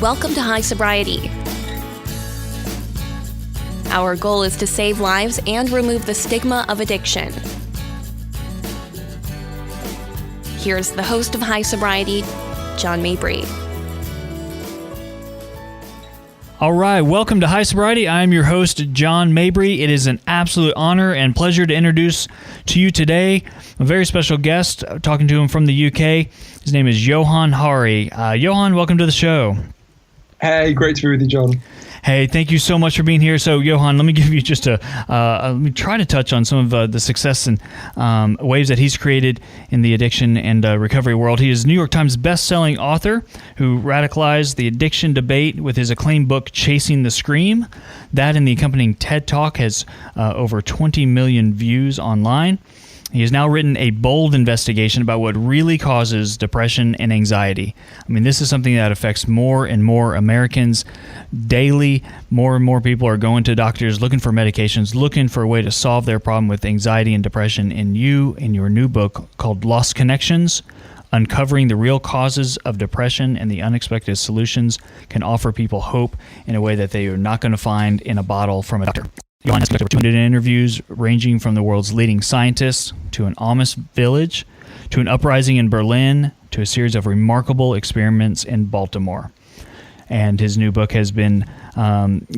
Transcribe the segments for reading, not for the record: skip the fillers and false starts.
Welcome to High Sobriety. Our goal is to save lives and remove the stigma of addiction. Here's the host of High Sobriety, John Mabry. All right, welcome to High Sobriety. I am your host, John Mabry. It is an absolute honor and pleasure to introduce to you today a very special guest, talking to him from the UK. His name is Johann Hari. Johann, welcome to the show. Hey, great to be with you, John. Hey, thank you so much for being here. So, Johann, let me give you just let me try to touch on some of the success and waves that he's created in the addiction and recovery world. He is a New York Times best-selling author who radicalized the addiction debate with his acclaimed book, Chasing the Scream. That and the accompanying TED Talk has over 20 million views online. He has now written a bold investigation about what really causes depression and anxiety. I mean, this is something that affects more and more Americans daily. More and more people are going to doctors, looking for medications, looking for a way to solve their problem with anxiety and depression. And you, in your new book called Lost Connections, Uncovering the Real Causes of Depression and the Unexpected Solutions, can offer people hope in a way that they are not going to find in a bottle from a doctor. Johann has conducted over 200 interviews ranging from the world's leading scientists to an Amish village to an uprising in Berlin to a series of remarkable experiments in Baltimore. And his new book has been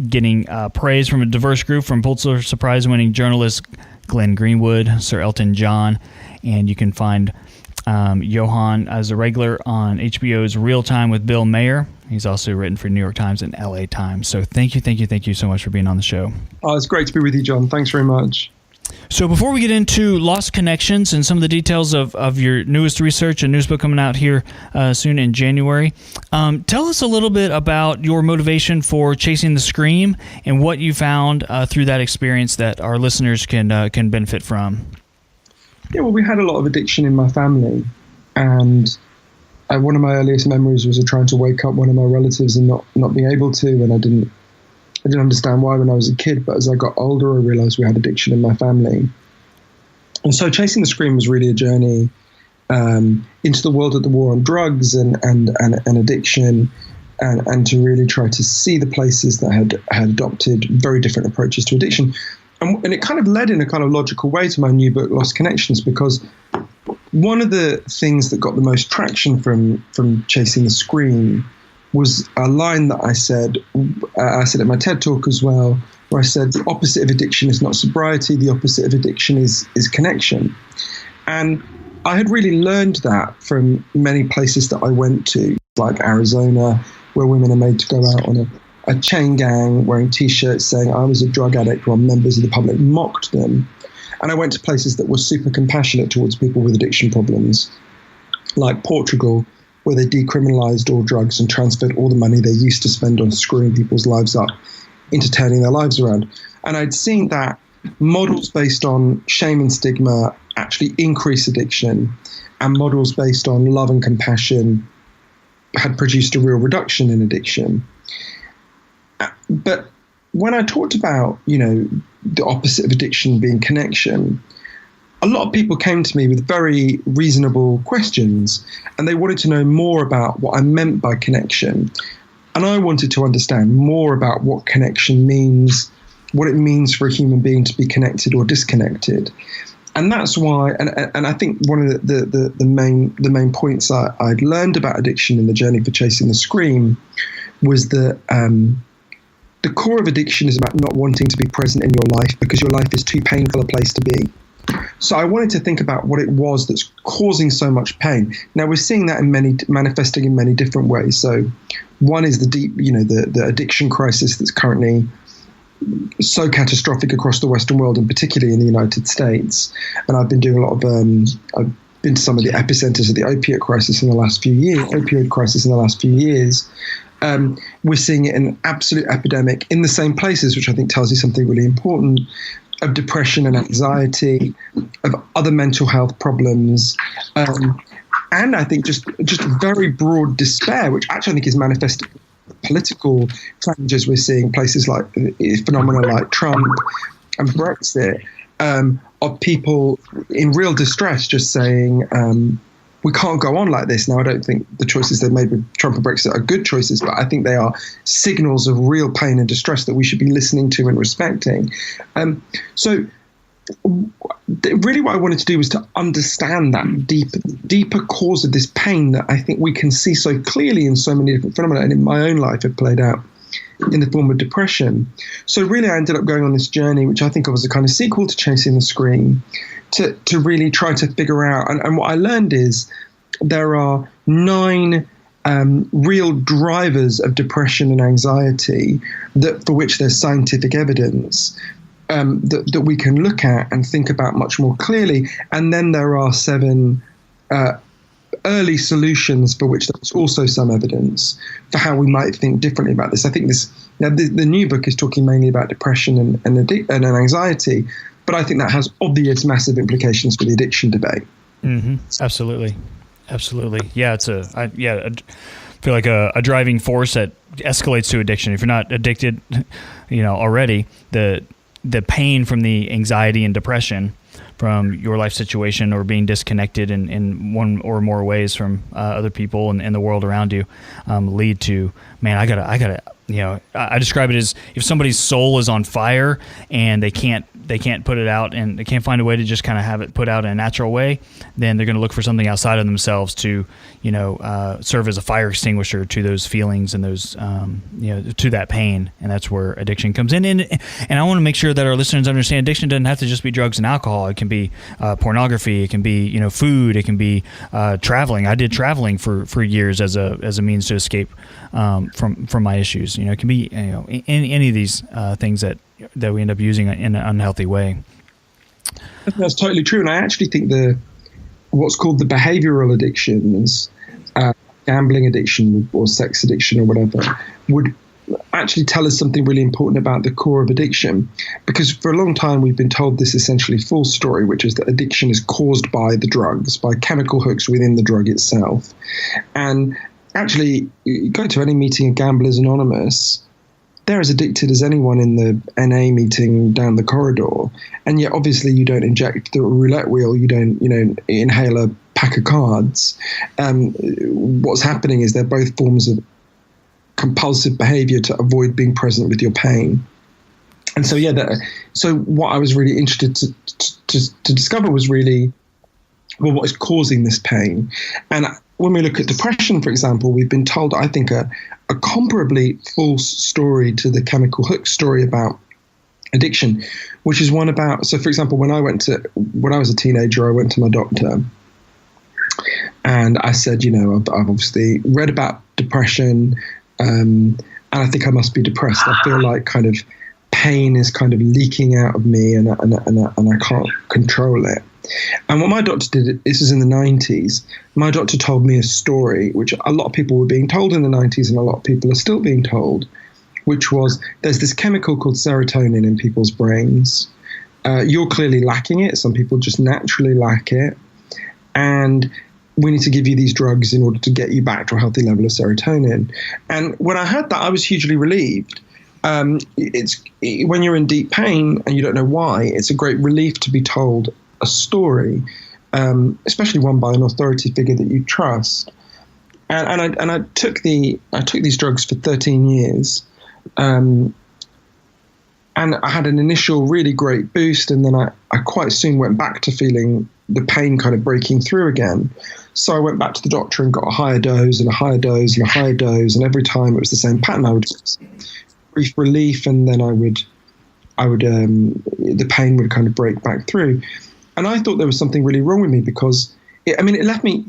getting praise from a diverse group, from Pulitzer Prize-winning journalist Glenn Greenwood, Sir Elton John, and you can find Johann as a regular on HBO's Real Time with Bill Maher. He's also written for New York Times and LA Times. So thank you so much for being on the show. Oh, it's great to be with you, John. Thanks very much. So before we get into Lost Connections and some of the details of your newest research and newest book coming out here soon in January, tell us a little bit about your motivation for Chasing the Scream and what you found through that experience that our listeners can benefit from. Yeah, well, we had a lot of addiction in my family, and one of my earliest memories was of trying to wake up one of my relatives and not being able to, and I didn't understand why when I was a kid, but as I got older, I realized we had addiction in my family. And so Chasing the Scream was really a journey into the world of the war on drugs and addiction, and to really try to see the places that had adopted very different approaches to addiction. And it kind of led in a kind of logical way to my new book, Lost Connections, because one of the things that got the most traction from Chasing the Scream was a line that I said at my TED Talk as well, where I said the opposite of addiction is not sobriety, the opposite of addiction is connection. And I had really learned that from many places that I went to, like Arizona, where women are made to go out on a chain gang wearing T-shirts saying I was a drug addict while members of the public mocked them. And I went to places that were super compassionate towards people with addiction problems, like Portugal, where they decriminalized all drugs and transferred all the money they used to spend on screwing people's lives up into turning their lives around. And I'd seen that models based on shame and stigma actually increase addiction, and models based on love and compassion had produced a real reduction in addiction. But when I talked about, the opposite of addiction being connection, a lot of people came to me with very reasonable questions, and they wanted to know more about what I meant by connection. And I wanted to understand more about what connection means, what it means for a human being to be connected or disconnected. And that's why, and I think one of the main points I'd learned about addiction in the journey for Chasing the Scream was that the core of addiction is about not wanting to be present in your life because your life is too painful a place to be. So I wanted to think about what it was that's causing so much pain. Now we're seeing that manifesting in many different ways. So one is the deep, the addiction crisis that's currently so catastrophic across the Western world, and particularly in the United States. And I've been doing a lot of, I've been to some of the epicenters of the opioid crisis in the last few years. We're seeing it an absolute epidemic in the same places, which I think tells you something really important, of depression and anxiety, of other mental health problems, and I think just very broad despair, which actually I think is manifested in political challenges we're seeing, places like phenomena like Trump and Brexit, of people in real distress just saying, we can't go on like this. Now, I don't think the choices they've made with Trump and Brexit are good choices, but I think they are signals of real pain and distress that we should be listening to and respecting. So really what I wanted to do was to understand that deeper cause of this pain that I think we can see so clearly in so many different phenomena, and in my own life it played out in the form of depression. So really I ended up going on this journey, which I think of as a kind of sequel to Chasing the Scream, to really try to figure out, and what I learned is there are 9 real drivers of depression and anxiety for which there's scientific evidence that we can look at and think about much more clearly. And then there are 7 early solutions for which there's also some evidence for how we might think differently about this. I think the new book is talking mainly about depression and anxiety, but I think that has obvious massive implications for the addiction debate. Mm-hmm. Absolutely. Yeah, I feel like a driving force that escalates to addiction. If you're not addicted, already, the pain from the anxiety and depression from your life situation or being disconnected in one or more ways from other people and the world around you lead to, man, I gotta, I describe it as if somebody's soul is on fire and they can't put it out and they can't find a way to just kind of have it put out in a natural way, then they're going to look for something outside of themselves to, serve as a fire extinguisher to those feelings and those, to that pain. And that's where addiction comes in. And I want to make sure that our listeners understand addiction doesn't have to just be drugs and alcohol. It can be pornography. It can be, food. It can be traveling. I did traveling for years as a means to escape from my issues. It can be any of these things that we end up using in an unhealthy way. That's totally true, and I actually think what's called the behavioral addictions, gambling addiction or sex addiction or whatever, would actually tell us something really important about the core of addiction. Because for a long time we've been told this essentially false story, which is that addiction is caused by the drugs, by chemical hooks within the drug itself. And actually, you go to any meeting of Gamblers Anonymous, they're as addicted as anyone in the NA meeting down the corridor. And yet, obviously, you don't inject the roulette wheel. You don't, inhale a pack of cards. What's happening is they're both forms of compulsive behavior to avoid being present with your pain. And so, so what I was really interested to discover was really, well, what is causing this pain? And when we look at depression, for example, we've been told, I think, a comparably false story to the chemical hook story about addiction, which is one about, so for example, when I was a teenager, I went to my doctor and I said, I've obviously read about depression, and I think I must be depressed. I feel like kind of pain is kind of leaking out of me and I can't control it. And what my doctor did, this is in the 90s, my doctor told me a story, which a lot of people were being told in the 90s and a lot of people are still being told, which was there's this chemical called serotonin in people's brains. You're clearly lacking it. Some people just naturally lack it. And we need to give you these drugs in order to get you back to a healthy level of serotonin. And when I heard that, I was hugely relieved. When you're in deep pain and you don't know why, it's a great relief to be told a story, especially one by an authority figure that you trust. And I took these drugs for 13 years, and I had an initial really great boost, and then I quite soon went back to feeling the pain kind of breaking through again. So I went back to the doctor and got a higher dose and a higher dose and a higher dose, and every time it was the same pattern. I would get brief relief, and then the pain would kind of break back through. And I thought there was something really wrong with me because, it left me,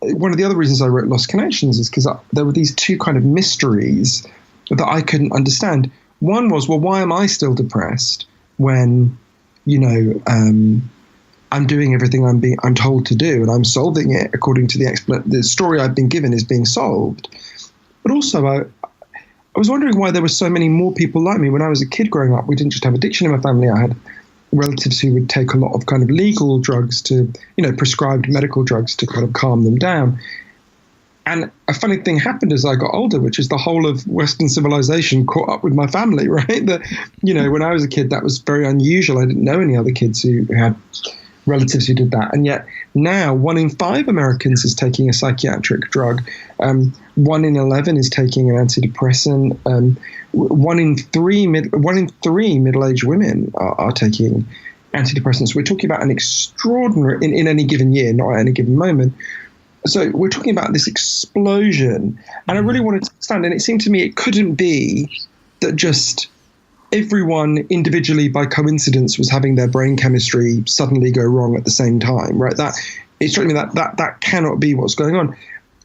one of the other reasons I wrote Lost Connections is because there were these two kind of mysteries that I couldn't understand. One was, well, why am I still depressed when, I'm doing everything I'm told to do and I'm solving it according to the story I've been given is being solved. But also, I was wondering why there were so many more people like me. When I was a kid growing up, we didn't just have addiction in my family. I had relatives who would take a lot of kind of legal drugs to, prescribed medical drugs to kind of calm them down. And a funny thing happened as I got older, which is the whole of Western civilization caught up with my family, right? When I was a kid, that was very unusual. I didn't know any other kids who had relatives who did that. And yet now 1 in 5 Americans is taking a psychiatric drug. 1 in 11 is taking an antidepressant. 1 in 3 middle-aged women are taking antidepressants. We're talking about an extraordinary, in any given year, not at any given moment. So we're talking about this explosion. And I really wanted to understand, and it seemed to me it couldn't be that just everyone individually by coincidence was having their brain chemistry suddenly go wrong at the same time, right? That it struck me that cannot be what's going on.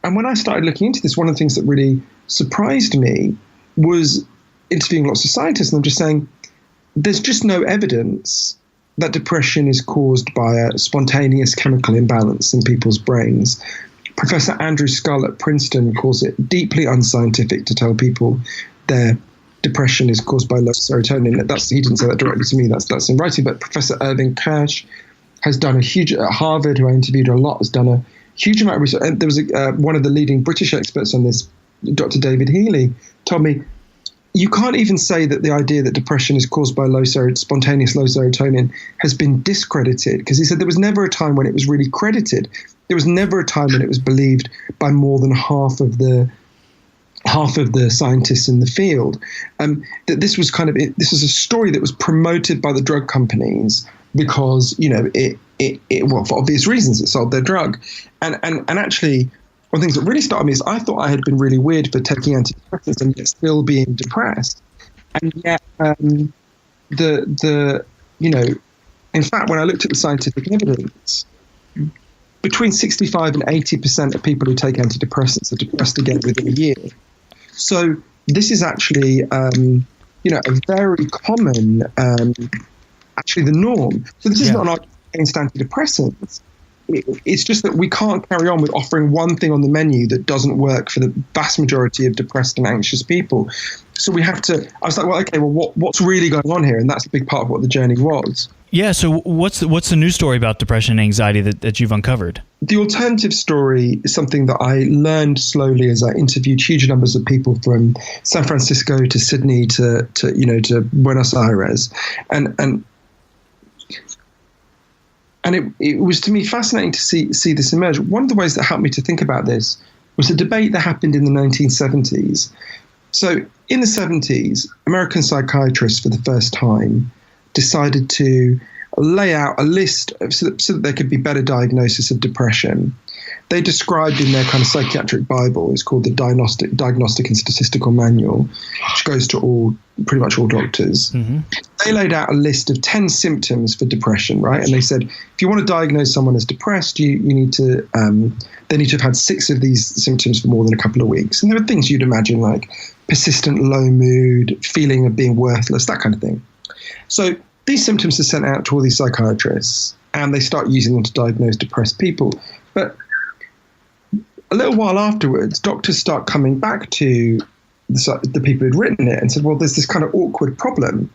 And when I started looking into this, one of the things that really surprised me was interviewing lots of scientists, and I'm just saying, there's just no evidence that depression is caused by a spontaneous chemical imbalance in people's brains. Professor Andrew Scull at Princeton calls it deeply unscientific to tell people their depression is caused by low serotonin. He didn't say that directly to me, that's in writing, but Professor Irving Kirsch has done a huge, at Harvard, who I interviewed a lot, has done a huge amount of research. And there was one of the leading British experts on this, Dr. David Healy, told me, you can't even say that the idea that depression is caused by spontaneous low serotonin has been discredited, because he said there was never a time when it was really credited. There was never a time when it was believed by more than half of the scientists in the field. That this was this was a story that was promoted by the drug companies because well, for obvious reasons, it sold their drug, and actually. One of the things that really started me is I thought I had been really weird for taking antidepressants and yet still being depressed. And yet, in fact, when I looked at the scientific evidence, between 65 and 80% of people who take antidepressants are depressed again within a year. So this is actually, a very common, actually the norm. So this is not an argument against antidepressants. It's just that we can't carry on with offering one thing on the menu that doesn't work for the vast majority of depressed and anxious people. So we have to, I was like, well, okay, well, what's really going on here? And that's a big part of what the journey was. Yeah, so what's the news story about depression and anxiety that you've uncovered? The alternative story is something that I learned slowly as I interviewed huge numbers of people from San Francisco to Sydney to Buenos Aires. And it was, to me, fascinating to see this emerge. One of the ways that helped me to think about this was a debate that happened in the 1970s. So in the 70s, American psychiatrists, for the first time, decided to lay out a list so that there could be better diagnosis of depression. They described in their kind of psychiatric Bible, it's called the Diagnostic and Statistical Manual, which goes to pretty much all doctors. Mm-hmm. They laid out a list of 10 symptoms for depression, right? And they said, if you want to diagnose someone as depressed, you need to, they need to have had 6 of these symptoms for more than a couple of weeks. And there were things you'd imagine like persistent low mood, feeling of being worthless, that kind of thing. So these symptoms are sent out to all these psychiatrists, and they start using them to diagnose depressed people. But a little while afterwards, doctors start coming back to the people who'd written it and said, well, there's this kind of awkward problem.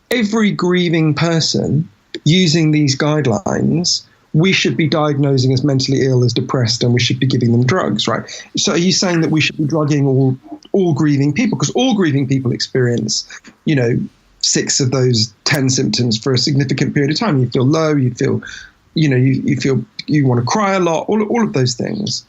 Every grieving person using these guidelines, we should be diagnosing as mentally ill, as depressed, and we should be giving them drugs, right? So are you saying that we should be drugging all grieving people? Because all grieving people experience, 6 of those 10 symptoms for a significant period of time. You feel low, you feel you want to cry a lot, all of those things.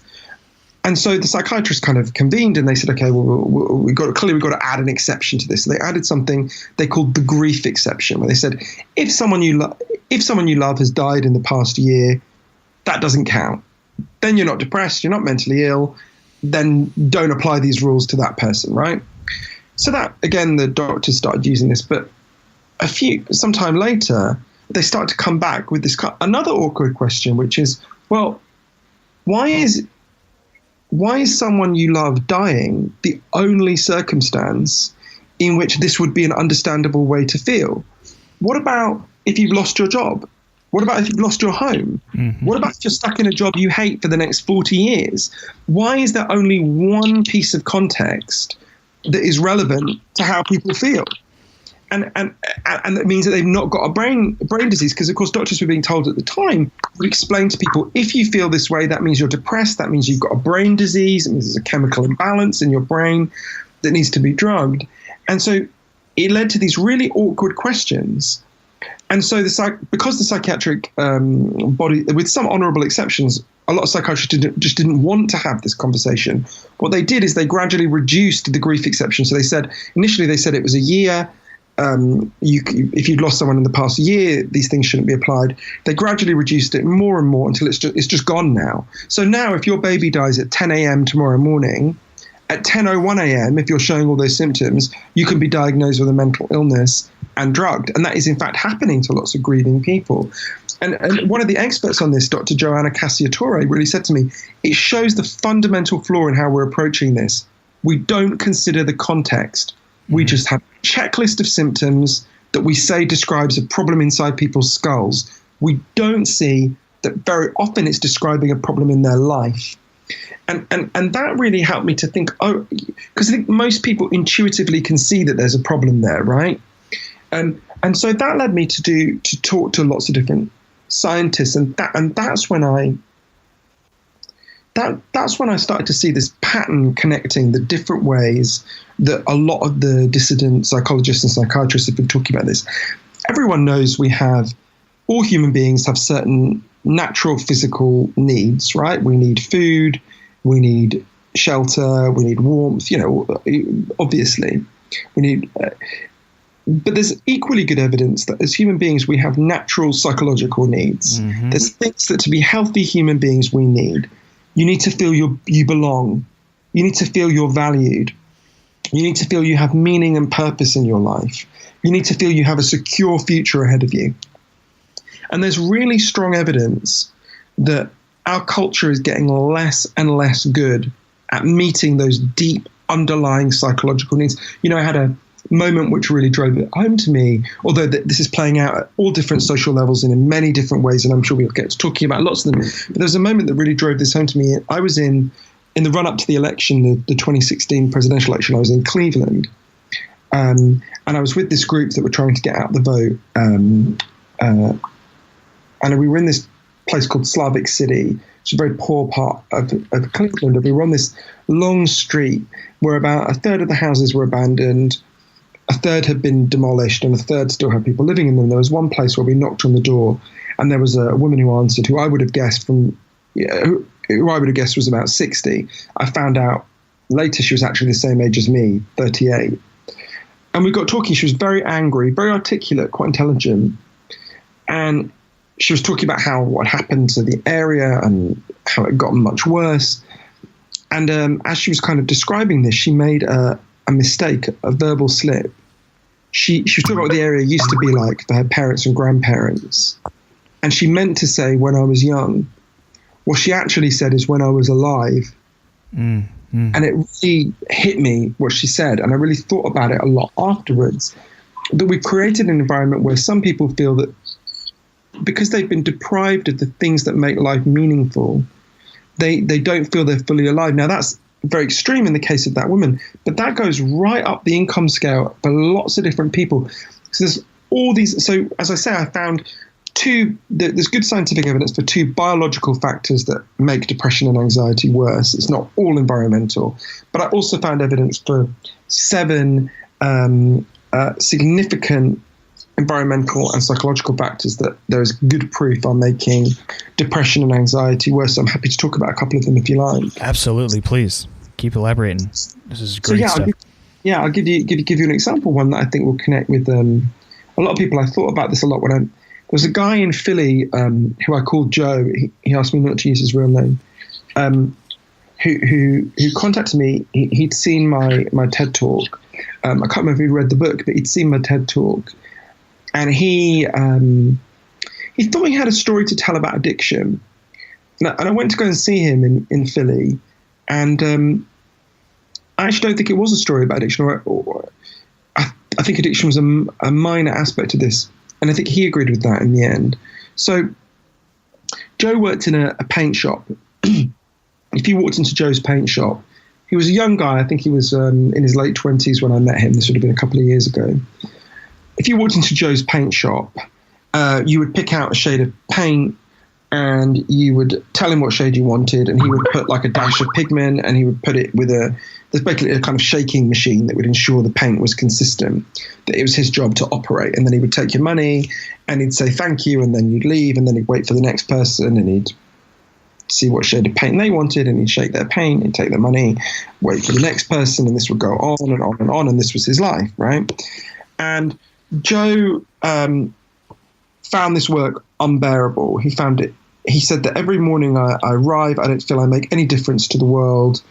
And so the psychiatrists kind of convened and they said, okay, well, we've got to add an exception to this. So they added something they called the grief exception, where they said, if someone you love has died in the past year, that doesn't count. Then you're not depressed, you're not mentally ill, then don't apply these rules to that person, right? So that, again, the doctors started using this, but some time later, they start to come back with this another awkward question, which is, well, why is someone you love dying the only circumstance in which this would be an understandable way to feel? What about if you've lost your job? What about if you've lost your home? Mm-hmm. What about if you're stuck in a job you hate for the next 40 years? Why is there only one piece of context that is relevant to how people feel? And that means that they've not got a brain disease, because, of course, doctors were being told at the time, would explain to people, if you feel this way, that means you're depressed, that means you've got a brain disease, it means there's a chemical imbalance in your brain that needs to be drugged. And so it led to these really awkward questions. And so because the psychiatric body, with some honourable exceptions, a lot of psychiatrists just didn't want to have this conversation. What they did is they gradually reduced the grief exception. So initially they said it was a year. If you'd lost someone in the past year, these things shouldn't be applied. They gradually reduced it more and more until it's just gone now. So now if your baby dies at 10 a.m. tomorrow morning, at 10:01 a.m., if you're showing all those symptoms, you can be diagnosed with a mental illness and drugged. And that is in fact happening to lots of grieving people. And one of the experts on this, Dr. Johann really said to me, it shows the fundamental flaw in how we're approaching this. We don't consider the context. We just have a checklist of symptoms that we say describes a problem inside people's skulls. We don't see that very often it's describing a problem in their life. And that really helped me to think, because I think most people intuitively can see that there's a problem there, right? And so that led me to talk to lots of different scientists, and that's when I started to see this pattern connecting the different ways that a lot of the dissident psychologists and psychiatrists have been talking about this. Everyone knows all human beings have certain natural physical needs, right? We need food, we need shelter, we need warmth, obviously. We need... but there's equally good evidence that as human beings, we have natural psychological needs. Mm-hmm. There's things that to be healthy human beings we need. You need to feel you belong. You need to feel you're valued. You need to feel you have meaning and purpose in your life. You need to feel you have a secure future ahead of you. And there's really strong evidence that our culture is getting less and less good at meeting those deep underlying psychological needs. I had a moment which really drove it home to me, although this is playing out at all different social levels and in many different ways, and I'm sure we'll get to talking about lots of them. But there's a moment that really drove this home to me. I was in the run-up to the election, the 2016 presidential election. I was in Cleveland, and I was with this group that were trying to get out the vote, and we were in this place called Slavic City. It's a very poor part of Cleveland, and we were on this long street where about a third of the houses were abandoned, a third had been demolished, and a third still had people living in them. There was one place where we knocked on the door, and there was a woman who answered, who I would have guessed was about 60. I found out later she was actually the same age as me, 38. And we got talking. She was very angry, very articulate, quite intelligent, and she was talking about what happened to the area and how it had gotten much worse. And as she was kind of describing this, she made a mistake, a verbal slip. She was talking about what the area used to be like for her parents and grandparents. And she meant to say, when I was young. What she actually said is, when I was alive. And it really hit me, what she said. And I really thought about it a lot afterwards. That we've created an environment where some people feel that because they've been deprived of the things that make life meaningful, they don't feel they're fully alive. Now, that's very extreme in the case of that woman, but that goes right up the income scale for lots of different people. So there's all these. So as I say, I found there's good scientific evidence for 2 biological factors that make depression and anxiety worse. It's not all environmental, but I also found evidence for 7 significant environmental and psychological factors that there is good proof are making depression and anxiety worse. So I'm happy to talk about a couple of them if you like. Absolutely, please keep elaborating. This is great stuff. I'll give you an example, one that I think will connect with a lot of people. I thought about this a lot when there was a guy in Philly who I called Joe. He asked me not to use his real name. Who contacted me. He'd seen my TED talk. I can't remember if he'd read the book, but he'd seen my TED talk. And he thought he had a story to tell about addiction. And I went to go and see him in Philly. And I actually don't think it was a story about addiction. I think addiction was a minor aspect of this. And I think he agreed with that in the end. So Joe worked in a paint shop. If you walked into Joe's paint shop, he was a young guy. I think he was in his late 20s when I met him. This would have been a couple of years ago. If you walked into Joe's paint shop, you would pick out a shade of paint, and you would tell him what shade you wanted, and he would put like a dash of pigment, and he would put it with there's basically a kind of shaking machine that would ensure the paint was consistent, that it was his job to operate. And then he would take your money and he'd say thank you, and then you'd leave, and then he'd wait for the next person, and he'd see what shade of paint they wanted, and he'd shake their paint and take their money, wait for the next person, and this would go on and on and on, and this was his life, right? And Joe found this work unbearable. He said that every morning I arrive, I don't feel I make any difference to the world.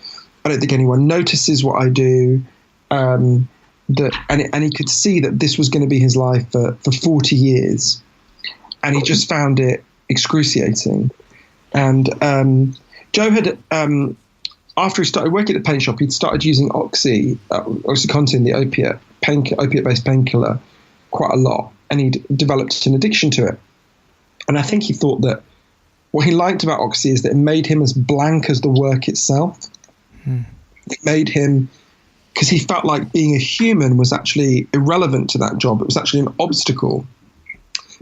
I don't think anyone notices what I do. And he could see that this was going to be his life for 40 years. And he just found it excruciating. And Joe had, after he started working at the paint shop, he'd started using OxyContin, the opiate-based painkiller, quite a lot. And he'd developed an addiction to it. And I think he thought that what he liked about Oxy is that it made him as blank as the work itself. It made him, because he felt like being a human was actually irrelevant to that job. It was actually an obstacle.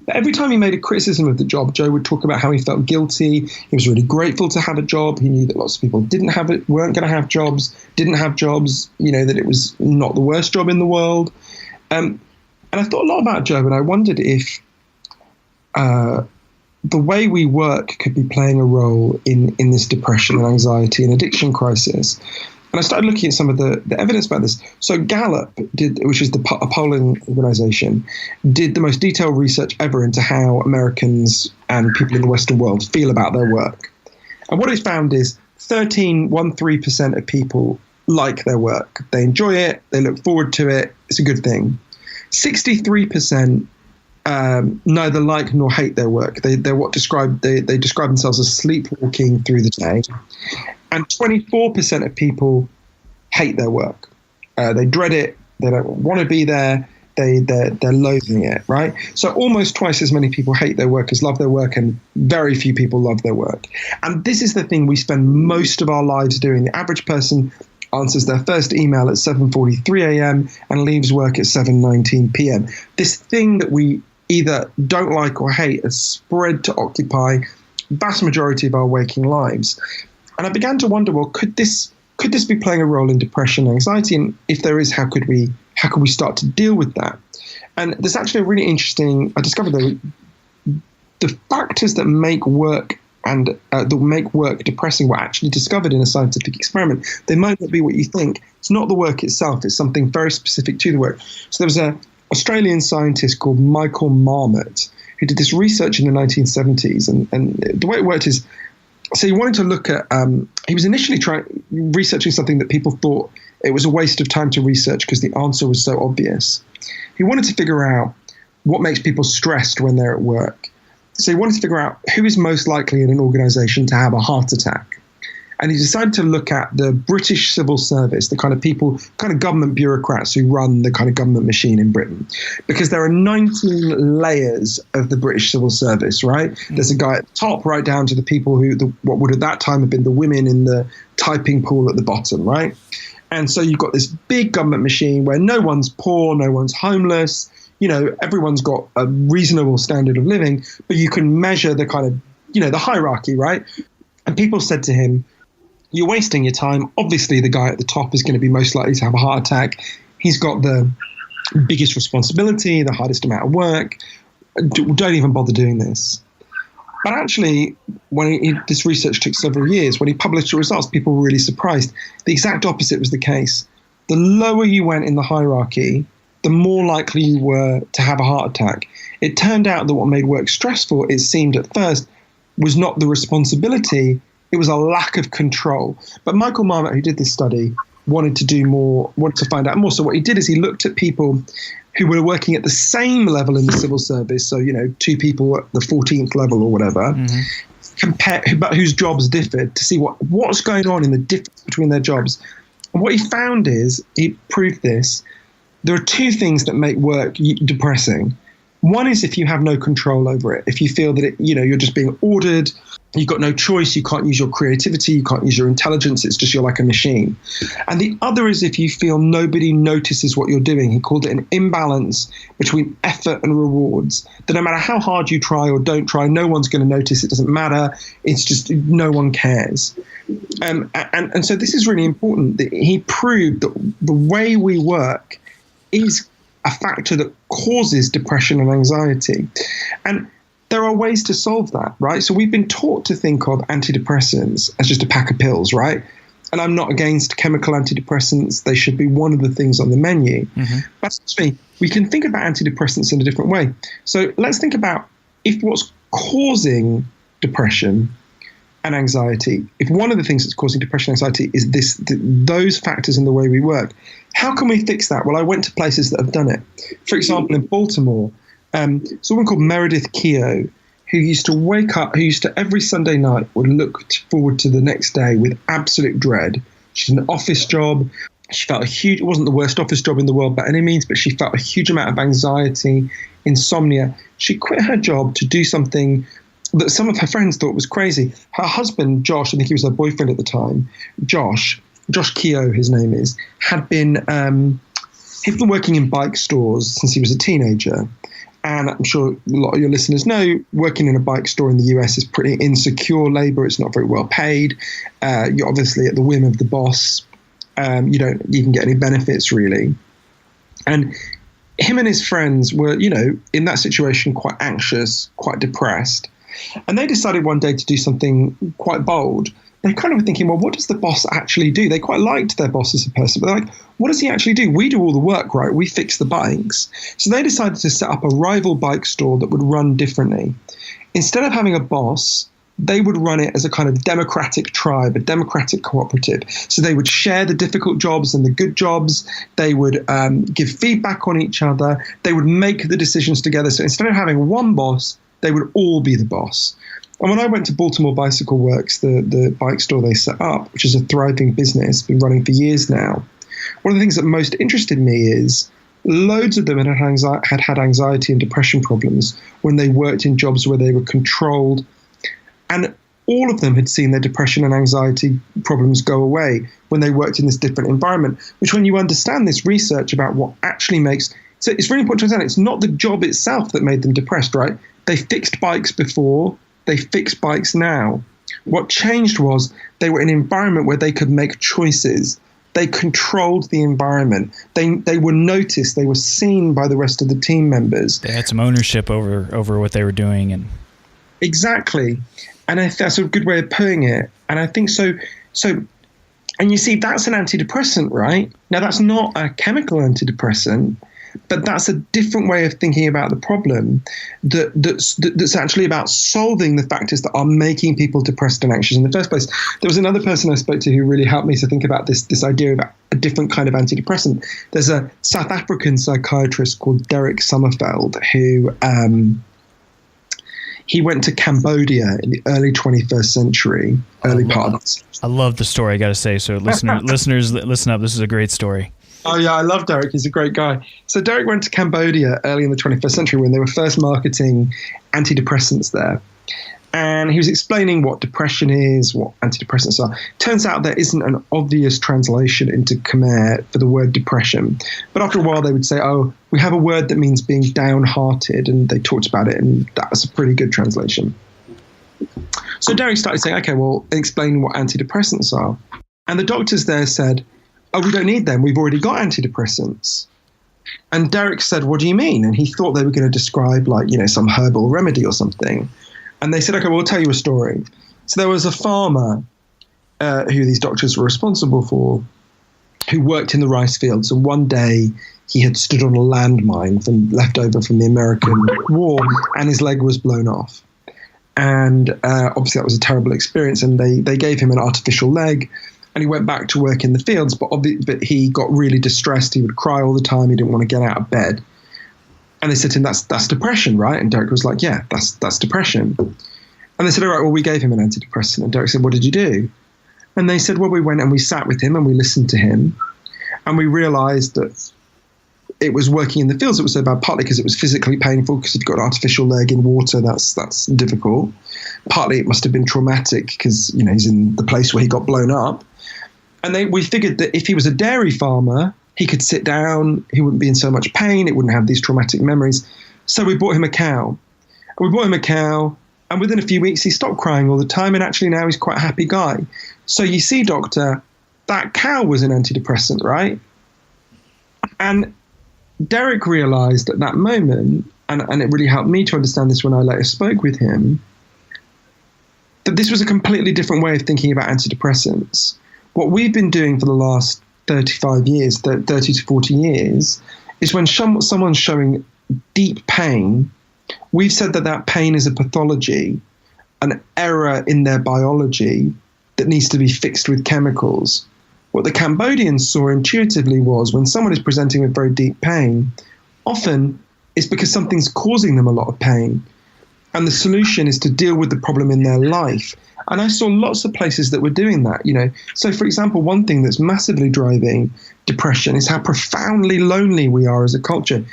But every time he made a criticism of the job, Joe would talk about how he felt guilty. He was really grateful to have a job. He knew that lots of people weren't going to have jobs, didn't have jobs, that it was not the worst job in the world. And I thought a lot about Joe, and I wondered if the way we work could be playing a role in this depression and anxiety and addiction crisis. And I started looking at some of the evidence about this. So Gallup which is a polling organization, did the most detailed research ever into how Americans and people in the Western world feel about their work. And what it found is 13% of people like their work. They enjoy it. They look forward to it. It's a good thing. 63% neither like nor hate their work. They describe themselves as sleepwalking through the day. And 24% of people hate their work. They dread it. They don't want to be there. They're loathing it, right? So almost twice as many people hate their work as love their work, and very few people love their work. And this is the thing we spend most of our lives doing. The average person answers their first email at 7:43 a.m. and leaves work at 7:19 p.m. This thing that we either don't like or hate has spread to occupy the vast majority of our waking lives. And I began to wonder, well, could this be playing a role in depression and anxiety? And if there is, how could we start to deal with that? And there's actually a really interesting, I discovered that the factors that make work depressing were actually discovered in a scientific experiment. They might not be what you think. It's not the work itself. It's something very specific to the work. So there was an Australian scientist called Michael Marmot who did this research in the 1970s. And the way it worked is, so he wanted to look at, he was initially researching something that people thought it was a waste of time to research because the answer was so obvious. He wanted to figure out what makes people stressed when they're at work. So he wanted to figure out who is most likely in an organization to have a heart attack. And he decided to look at the British civil service, the kind of government bureaucrats who run the kind of government machine in Britain. Because there are 19 layers of the British civil service, right? There's a guy at the top right down to the people what would at that time have been the women in the typing pool at the bottom, right? And so you've got this big government machine where no one's poor, no one's homeless, everyone's got a reasonable standard of living, but you can measure the kind of, the hierarchy, right? And people said to him, you're wasting your time. Obviously, the guy at the top is going to be most likely to have a heart attack. He's got the biggest responsibility, the hardest amount of work. Don't even bother doing this. But actually, this research took several years. When he published the results, people were really surprised. The exact opposite was the case. The lower you went in the hierarchy, the more likely you were to have a heart attack. It turned out that what made work stressful, it seemed at first, was not the responsibility, it was a lack of control. But Michael Marmot, who did this study, wanted to find out more. So what he did is he looked at people who were working at the same level in the civil service, so, two people at the 14th level or whatever, but whose jobs differed, to see what's going on in the difference between their jobs. And what he found is, he proved this, there are two things that make work depressing. One is if you have no control over it, if you feel that you're just being ordered, you've got no choice, you can't use your creativity, you can't use your intelligence, it's just you're like a machine. And the other is if you feel nobody notices what you're doing. He called it an imbalance between effort and rewards, that no matter how hard you try or don't try, no one's going to notice, it doesn't matter, it's just no one cares. And so this is really important, that he proved that the way we work is a factor that causes depression and anxiety. And there are ways to solve that, right? So we've been taught to think of antidepressants as just a pack of pills, right? And I'm not against chemical antidepressants. They should be one of the things on the menu. Mm-hmm. But actually, we can think about antidepressants in a different way. So let's think about if what's causing depression and anxiety, if one of the things that's causing depression and anxiety is those factors in the way we work, how can we fix that? Well, I went to places that have done it. For example, in Baltimore, someone called Meredith Keogh, who used to every Sunday night would look forward to the next day with absolute dread. She's an office job. She felt it wasn't the worst office job in the world by any means, but she felt a huge amount of anxiety, insomnia. She quit her job to do something that some of her friends thought was crazy. Her husband, Josh, I think he was her boyfriend at the time, Josh Keogh, his name is, he'd been working in bike stores since he was a teenager. And I'm sure a lot of your listeners know, working in a bike store in the US is pretty insecure labor. It's not very well paid. You're obviously at the whim of the boss. You don't even get any benefits, really. And him and his friends were, in that situation, quite anxious, quite depressed. And they decided one day to do something quite bold. They kind of were thinking, well, what does the boss actually do? They quite liked their boss as a person, but they're like, what does he actually do? We do all the work, right? We fix the bikes. So they decided to set up a rival bike store that would run differently. Instead of having a boss, they would run it as a kind of democratic tribe, a democratic cooperative. So they would share the difficult jobs and the good jobs. They would give feedback on each other. They would make the decisions together. So instead of having one boss, they would all be the boss. And when I went to Baltimore Bicycle Works, the bike store they set up, which is a thriving business, been running for years now, one of the things that most interested me is loads of them had had anxiety and depression problems when they worked in jobs where they were controlled. And all of them had seen their depression and anxiety problems go away when they worked in this different environment, which when you understand this research about what actually makes... So it's really important to understand it's not the job itself that made them depressed, right? They fixed bikes before, they fix bikes now. What changed was they were in an environment where they could make choices. They controlled the environment. They were noticed. They were seen by the rest of the team members. They had some ownership over what they were doing. And exactly. And I think that's a good way of putting it. And I think so. And you see, that's an antidepressant, right? Now, that's not a chemical antidepressant, but that's a different way of thinking about the problem that's actually about solving the factors that are making people depressed and anxious in the first place. There was another person I spoke to who really helped me to think about this idea of a different kind of antidepressant. There's a South African psychiatrist called Derek Sommerfeld who he went to Cambodia in the early 21st century, part of it. I love the story, I got to say. So listeners, listen up. This is a great story. Oh, yeah, I love Derek. He's a great guy. So Derek went to Cambodia early in the 21st century when they were first marketing antidepressants there. And he was explaining what depression is, what antidepressants are. Turns out there isn't an obvious translation into Khmer for the word depression. But after a while, they would say, oh, we have a word that means being downhearted. And they talked about it, and that was a pretty good translation. So Derek started saying, okay, well, explain what antidepressants are. And the doctors there said, oh, we don't need them. We've already got antidepressants. And Derek said, what do you mean? And he thought they were going to describe some herbal remedy or something. And they said, okay, we'll tell you a story. So there was a farmer who these doctors were responsible for who worked in the rice fields. And one day he had stood on a landmine left over from the American War, and his leg was blown off. And obviously that was a terrible experience. And they gave him an artificial leg. And he went back to work in the fields, but he got really distressed. He would cry all the time. He didn't want to get out of bed. And they said to him, that's depression, right? And Derek was like, yeah, that's depression. And they said, all right, well, we gave him an antidepressant. And Derek said, what did you do? And they said, well, we went and we sat with him and we listened to him. And we realized that it was working in the fields that was so bad, partly because it was physically painful because he'd got an artificial leg in water. That's difficult. Partly it must have been traumatic because, he's in the place where he got blown up. And we figured that if he was a dairy farmer, he could sit down, he wouldn't be in so much pain, it wouldn't have these traumatic memories. So we bought him a cow. And within a few weeks, he stopped crying all the time. And actually now he's quite a happy guy. So you see, doctor, that cow was an antidepressant, right? And Derek realized at that moment, and it really helped me to understand this when I later spoke with him, that this was a completely different way of thinking about antidepressants. What we've been doing for the last 35 years, 30 to 40 years, is when someone's showing deep pain, we've said that pain is a pathology, an error in their biology that needs to be fixed with chemicals. What the Cambodians saw intuitively was when someone is presenting with very deep pain, often it's because something's causing them a lot of pain. And the solution is to deal with the problem in their life. And I saw lots of places that were doing that, So, for example, one thing that's massively driving depression is how profoundly lonely we are as a culture.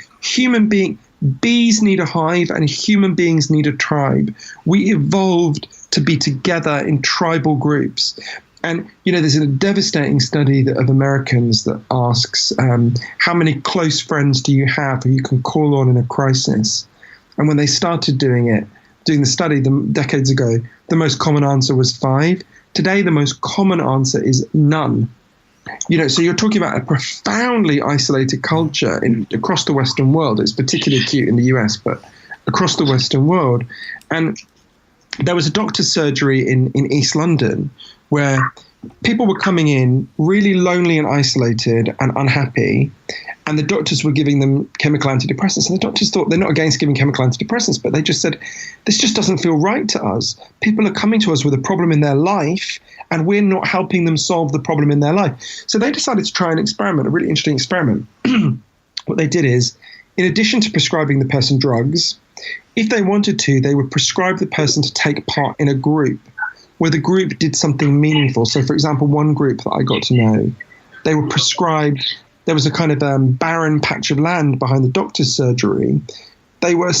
Bees need a hive and human beings need a tribe. We evolved to be together in tribal groups. And, there's a devastating study of Americans that asks, how many close friends do you have who you can call on in a crisis? And when they started doing the study decades ago, the most common answer was 5. Today, the most common answer is none. So you're talking about a profoundly isolated culture across the Western world. It's particularly acute in the US, but across the Western world. And there was a doctor's surgery in East London where people were coming in really lonely and isolated and unhappy, and the doctors were giving them chemical antidepressants. And the doctors thought, they're not against giving chemical antidepressants, but they just said, this just doesn't feel right to us. People are coming to us with a problem in their life, and we're not helping them solve the problem in their life. So they decided to try an experiment, a really interesting experiment. What they did is, in addition to prescribing the person drugs, if they wanted to, they would prescribe the person to take part in a group where the group did something meaningful. So, for example, one group that I got to know, they were prescribed, there was a kind of barren patch of land behind the doctor's surgery. They were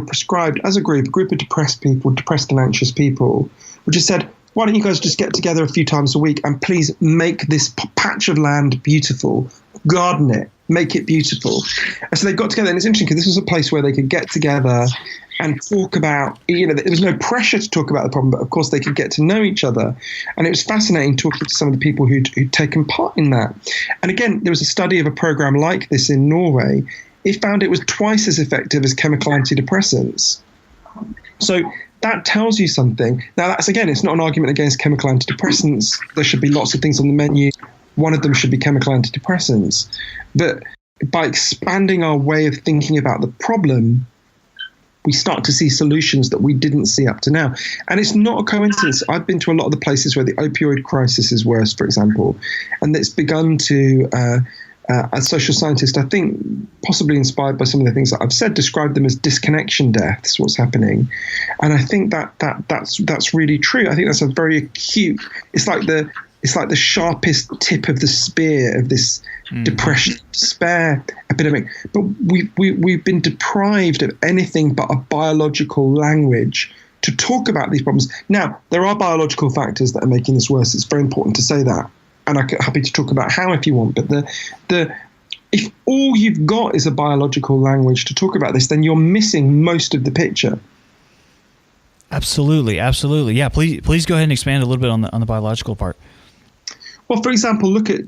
prescribed as a group of depressed and anxious people, which just said, why don't you guys just get together a few times a week and please make this patch of land beautiful, garden it, make it beautiful. And so they got together, and it's interesting because this was a place where they could get together and talk about, there was no pressure to talk about the problem, but of course they could get to know each other. And it was fascinating talking to some of the people who'd taken part in that. And again, there was a study of a program like this in Norway. It found it was twice as effective as chemical antidepressants. So that tells you something. Now, that's, again, it's not an argument against chemical antidepressants. There should be lots of things on the menu. One of them should be chemical antidepressants. But by expanding our way of thinking about the problem, we start to see solutions that we didn't see up to now. And it's not a coincidence. I've been to a lot of the places where the opioid crisis is worse, for example, and it's begun to, as social scientist, I think possibly inspired by some of the things that I've said, describe them as disconnection deaths, what's happening. And I think that's really true. I think that's a very acute, it's like the sharpest tip of the spear of this depression, despair epidemic. But we've been deprived of anything but a biological language to talk about these problems. Now, there are biological factors that are making this worse. It's very important to say that. And I'm happy to talk about how if you want. But if all you've got is a biological language to talk about this, then you're missing most of the picture. Absolutely. Yeah, please go ahead and expand a little bit on the biological part. Well, for example, look at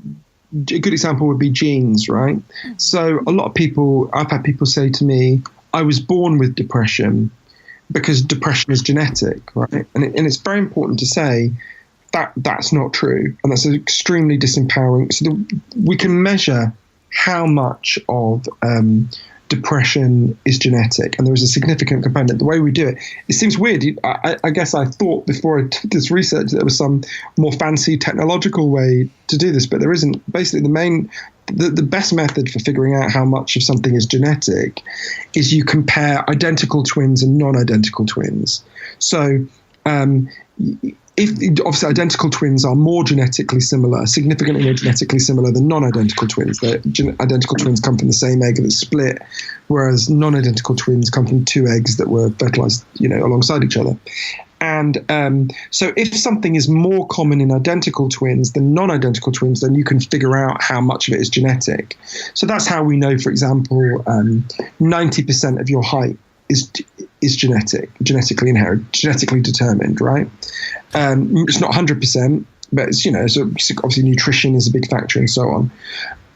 a good example would be genes, right? So a lot of people, I've had people say to me, I was born with depression because depression is genetic, right? And it's very important to say that that's not true. And that's extremely disempowering. So we can measure how much of depression is genetic, and there is a significant component. The way we do it seems weird. I guess I thought before I did this research there was some more fancy technological way to do this, but there isn't. Basically, the best method for figuring out how much of something is genetic is you compare identical twins and non-identical twins. So if obviously identical twins are more genetically similar, significantly more genetically similar than non-identical twins. Identical twins come from the same egg that's split, whereas non-identical twins come from two eggs that were fertilized, alongside each other. And so if something is more common in identical twins than non-identical twins, then you can figure out how much of it is genetic. So that's how we know, for example, 90% of your height is genetically inherited, genetically determined, right? It's not 100%, but it's, so obviously nutrition is a big factor and so on.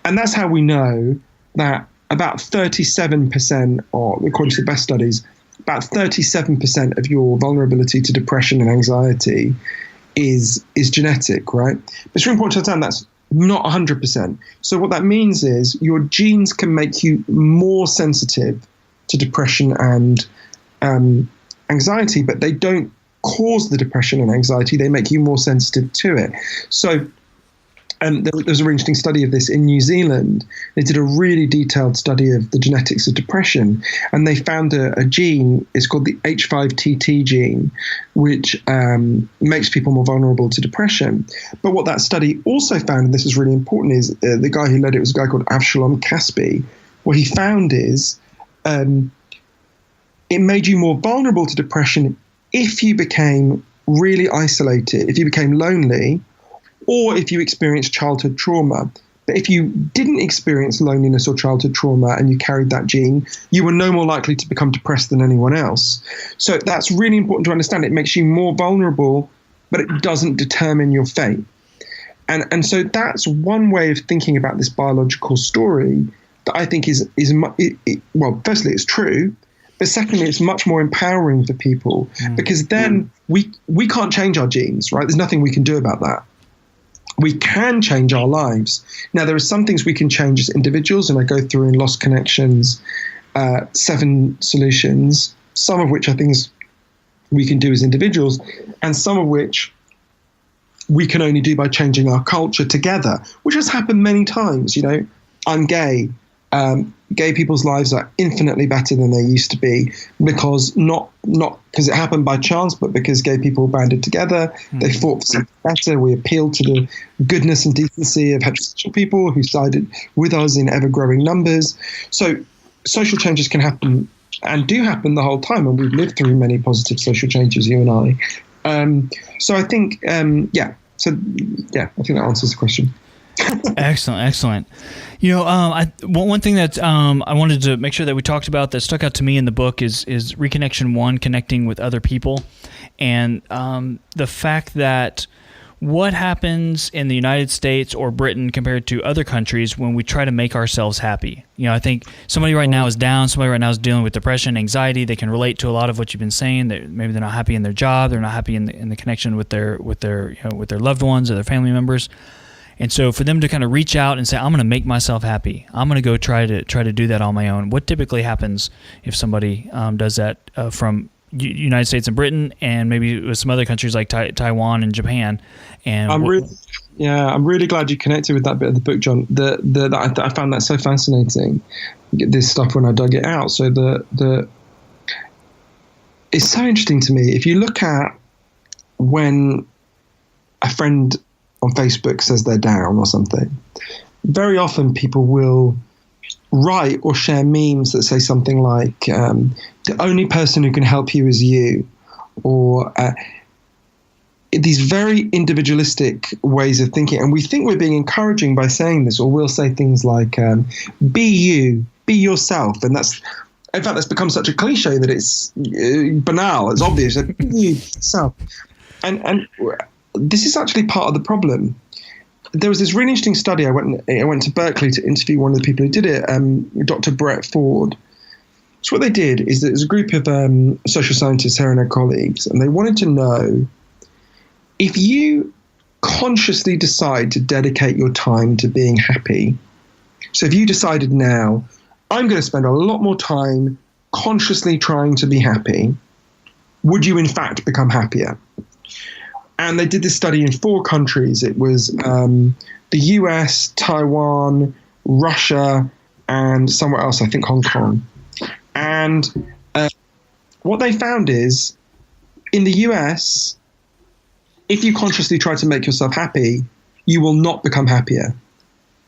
And that's how we know that about 37%, or according to the best studies, about 37% of your vulnerability to depression and anxiety is genetic, right? But it's really important to understand that's not 100%. So what that means is your genes can make you more sensitive to depression and anxiety, but they don't cause the depression and anxiety. They make you more sensitive to it. So there was a really interesting study of this in New Zealand. They did a really detailed study of the genetics of depression, and they found a gene. It's called the H5TT gene, which makes people more vulnerable to depression. But what that study also found, and this is really important, is the guy who led it was a guy called Avshalom Caspi. What he found is it made you more vulnerable to depression if you became really isolated, if you became lonely, or if you experienced childhood trauma. But if you didn't experience loneliness or childhood trauma and you carried that gene, you were no more likely to become depressed than anyone else. So that's really important to understand. It makes you more vulnerable, but it doesn't determine your fate. And so that's one way of thinking about this biological story that I think is well, firstly, it's true, but secondly, it's much more empowering for people because then we can't change our genes, right? There's nothing we can do about that. We can change our lives. Now, there are some things we can change as individuals, and I go through in Lost Connections 7 solutions, some of which are things we can do as individuals, and some of which we can only do by changing our culture together, which has happened many times. I'm gay. Gay people's lives are infinitely better than they used to be because not because it happened by chance, but because gay people banded together. They fought for something better. We appealed to the goodness and decency of heterosexual people who sided with us in ever-growing numbers. So social changes can happen and do happen the whole time, and we've lived through many positive social changes, you and I. So I think, I think that answers the question. Excellent. One thing that I wanted to make sure that we talked about that stuck out to me in the book is Reconnection 1, connecting with other people, and the fact that what happens in the United States or Britain compared to other countries when we try to make ourselves happy. I think somebody right now is down, somebody right now is dealing with depression, anxiety. They can relate to a lot of what you've been saying. Maybe they're not happy in their job, they're not happy in the connection with their loved ones or their family members. And so for them to kind of reach out and say, I'm going to make myself happy, I'm going to go try to do that on my own. What typically happens if somebody does that from United States and Britain, and maybe with some other countries like Taiwan and Japan? And I'm really glad you connected with that bit of the book, John. I found that so fascinating, this stuff, when I dug it out. So it's so interesting to me. If you look at when a friend on Facebook says they're down or something, very often people will write or share memes that say something like, the only person who can help you is you, or these very individualistic ways of thinking. And we think we're being encouraging by saying this, or we'll say things like, be you, be yourself. And that's become such a cliche that it's banal, it's obvious. Be yourself. And this is actually part of the problem. There was this really interesting study. I went to Berkeley to interview one of the people who did it, Dr. Brett Ford. So what they did is there was a group of social scientists, her and her colleagues, and they wanted to know, if you consciously decide to dedicate your time to being happy, so if you decided now, I'm going to spend a lot more time consciously trying to be happy, would you in fact become happier? And they did this study in 4 countries. It was the US, Taiwan, Russia, and somewhere else, I think Hong Kong. And what they found is, in the US, if you consciously try to make yourself happy, you will not become happier.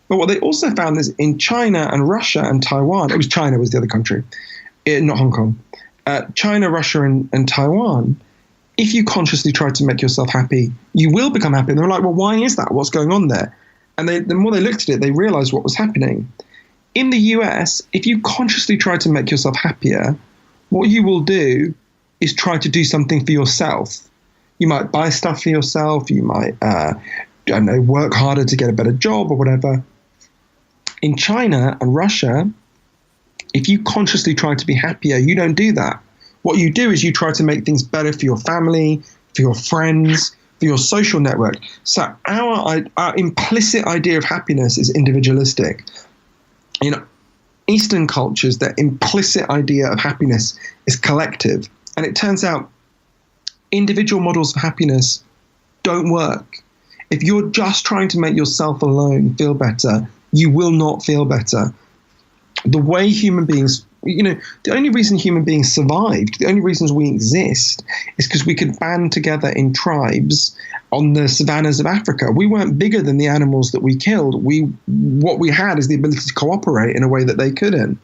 But what they also found is in China and Russia and Taiwan, it was China was the other country, not Hong Kong, China, Russia, and Taiwan, if you consciously try to make yourself happy, you will become happy. And they're like, well, why is that? What's going on there? And the more they looked at it, they realized what was happening. In the US, if you consciously try to make yourself happier, what you will do is try to do something for yourself. You might buy stuff for yourself. You might, work harder to get a better job or whatever. In China and Russia, if you consciously try to be happier, you don't do that. What you do is you try to make things better for your family, for your friends, for your social network. So our implicit idea of happiness is individualistic. In Eastern cultures, the implicit idea of happiness is collective. And it turns out individual models of happiness don't work. If you're just trying to make yourself alone feel better, you will not feel better. The way human beings, the only reason human beings survived, the only reasons we exist is because we could band together in tribes on the savannas of Africa. We weren't bigger than the animals that we killed. What we had is the ability to cooperate in a way that they couldn't.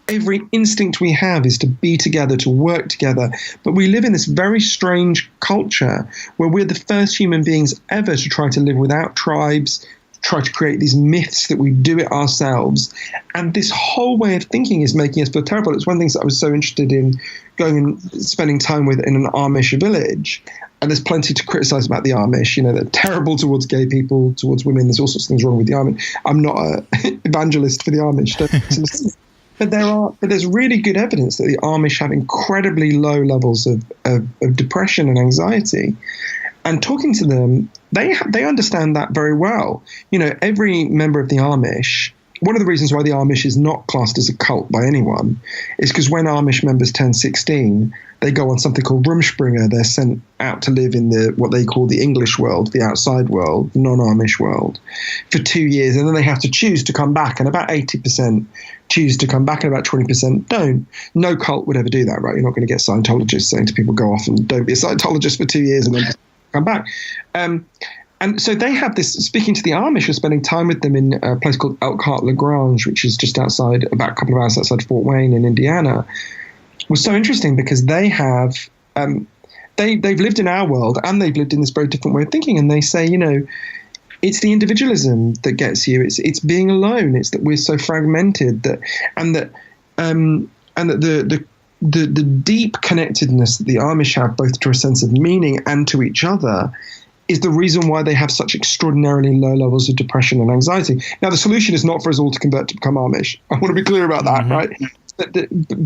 Every instinct we have is to be together, to work together. But we live in this very strange culture where we're the first human beings ever to try to live without tribes, try to create these myths that we do it ourselves. And this whole way of thinking is making us feel terrible. It's one of the things that I was so interested in going and spending time with in an Amish village. And there's plenty to criticize about the Amish. They're terrible towards gay people, towards women. There's all sorts of things wrong with the Amish. I'm not an evangelist for the Amish. But there's really good evidence that the Amish have incredibly low levels of depression and anxiety. And talking to them, they understand that very well. Every member of the Amish, one of the reasons why the Amish is not classed as a cult by anyone is because when Amish members turn 16, they go on something called Rumspringa. They're sent out to live in what they call the English world, the outside world, the non-Amish world, for 2 years. And then they have to choose to come back. And about 80% choose to come back and about 20% don't. No cult would ever do that, right? You're not going to get Scientologists saying to people, go off and don't be a Scientologist for 2 years and then come back. And so they have this, speaking to the Amish, or spending time with them in a place called Elkhart-LaGrange, which is just outside, about a couple of hours outside Fort Wayne in Indiana, was so interesting because they have, they've lived in our world and they've lived in this very different way of thinking. And they say, it's the individualism that gets you. It's being alone. It's that we're so fragmented that the deep connectedness that the Amish have, both to a sense of meaning and to each other, is the reason why they have such extraordinarily low levels of depression and anxiety. Now, the solution is not for us all to convert to become Amish. I want to be clear about that, mm-hmm. right?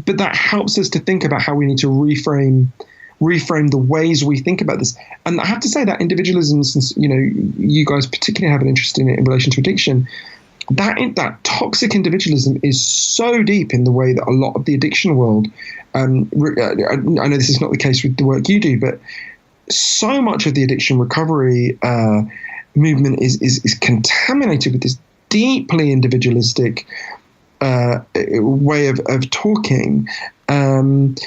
But that helps us to think about how we need to reframe the ways we think about this. And I have to say that individualism, since you guys particularly have an interest in it in relation to addiction, that toxic individualism is so deep in the way that a lot of the addiction world, I know this is not the case with the work you do, but so much of the addiction recovery movement is contaminated with this deeply individualistic way of talking. That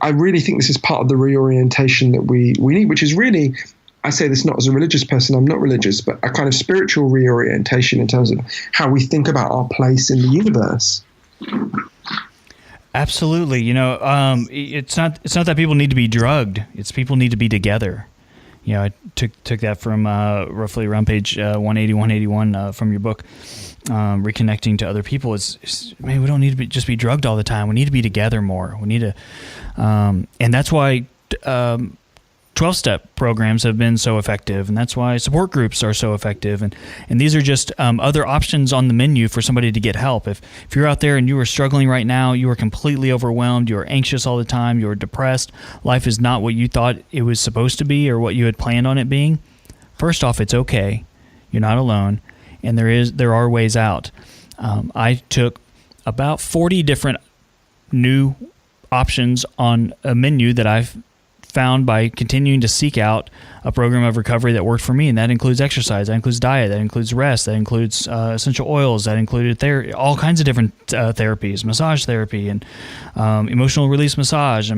I really think this is part of the reorientation that we need, which is really, I say this not as a religious person, I'm not religious, but a kind of spiritual reorientation in terms of how we think about our place in the universe. Absolutely. It's not that people need to be drugged. It's people need to be together. I took that from roughly around page 180, 181 from your book, Reconnecting to Other People. We don't need to just be drugged all the time. We need to be together more. We need to, and that's why 12-step programs have been so effective, and that's why support groups are so effective. And these are just other options on the menu for somebody to get help. If you're out there and you are struggling right now, you are completely overwhelmed, you are anxious all the time, you are depressed, life is not what you thought it was supposed to be or what you had planned on it being, first off, it's okay. You're not alone, and there are ways out. I took about 40 different new options on a menu that I've found by continuing to seek out a program of recovery that worked for me, and that includes exercise, that includes diet, that includes rest, that includes essential oils, that included all kinds of different therapies, massage therapy, and emotional release massage.